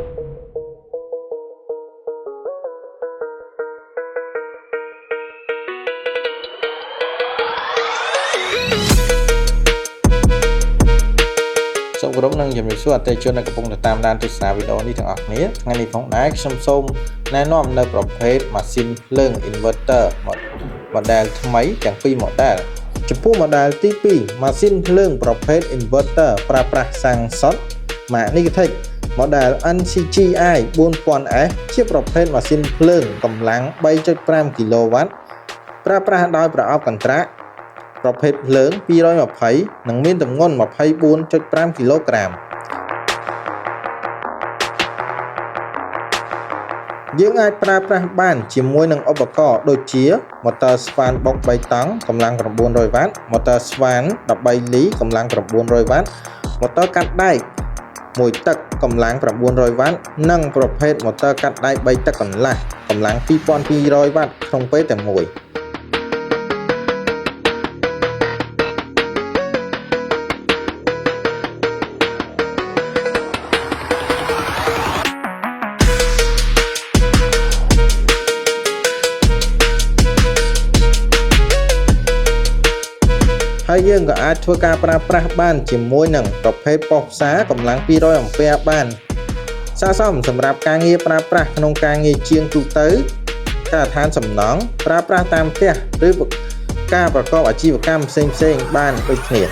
សូមគោរពនឹងជំរាបសួរអតិថិជនដែលកំពុងតាមដានទស្សនាវីដេអូនេះទាំងអស់គ្នាថ្ងៃនេះផងដែរខ្ញុំសូមណែនាំនៅប្រភេទម៉ាស៊ីនភ្លើង inverter model ថ្មីទាំងពីរ model ចំពោះ model ទី2ម៉ាស៊ីនភ្លើងប្រភេទ inverter ប្រើប្រាស់សាំងសុត Magnetic model NCGI 4000S ជាប្រភេទម៉ាស៊ីនភ្លើងកម្លាំង 3.5 kW ប្រើប្រាស់ដោយប្រអប់កន្ត្រាក់ប្រភេទភ្លើង220និងមានទម្ងន់ 24.5 គីឡូក្រាមយើងអាចប្រើប្រាស់បានជាមួយនឹងឧបករណ៍ដូចជា motor ស្វានបុក 3 តង់កម្លាំង 900 វ៉ាត់ motor ស្វាន 13 លីកម្លាំង 900 វ៉ាត់ motor កាត់ដែក 1 ទឹកកម្លាំង 900 វ៉ាត់និងប្រភេទ motor កាត់ដែក 3 ទឹកកន្លះកម្លាំង 2200 វ៉ាត់ក្នុងពេលតែមួយហើយយើងក៏អាចធ្វើការប្រើប្រាស់បានជាមួយនឹងប្រភេទប៉ុស្តិ៍ផ្សារកម្លាំង 200 អាំពែបានស័ក្តិសមសម្រាប់ការងារប្រើប្រាស់ក្នុងការងារជាងទូទៅការដ្ឋានសំណង់ប្រើប្រាស់តាមផ្ទះឬការប្រកបអាជីវកម្មផ្សេងៗបានដូចគ្នា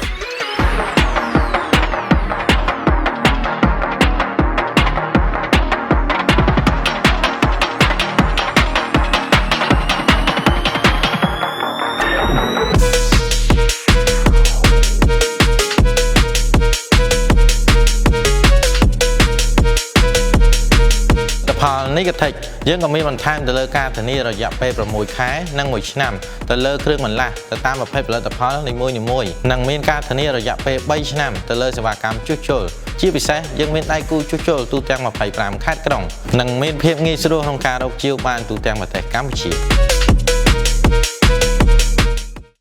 ផលនេះក៏ថាយើងក៏មានបន្ថែមទៅលើការធានារយៈពេល6ខែនិង1ឆ្នាំទៅលើគ្រឿងបន្លាស់ទៅតាមប្រភេទផលិតផលនីមួយៗនិងមានការធានារយៈពេល3ឆ្នាំទៅលើសេវាកម្មជួសជុលជាពិសេសយើងមានដៃគូជួសជុលទូទាំង25ខេត្តក្រុងនិងមានភាពងាយស្រួលក្នុងការរកជាវបានទូទាំងប្រទេសកម្ពុជា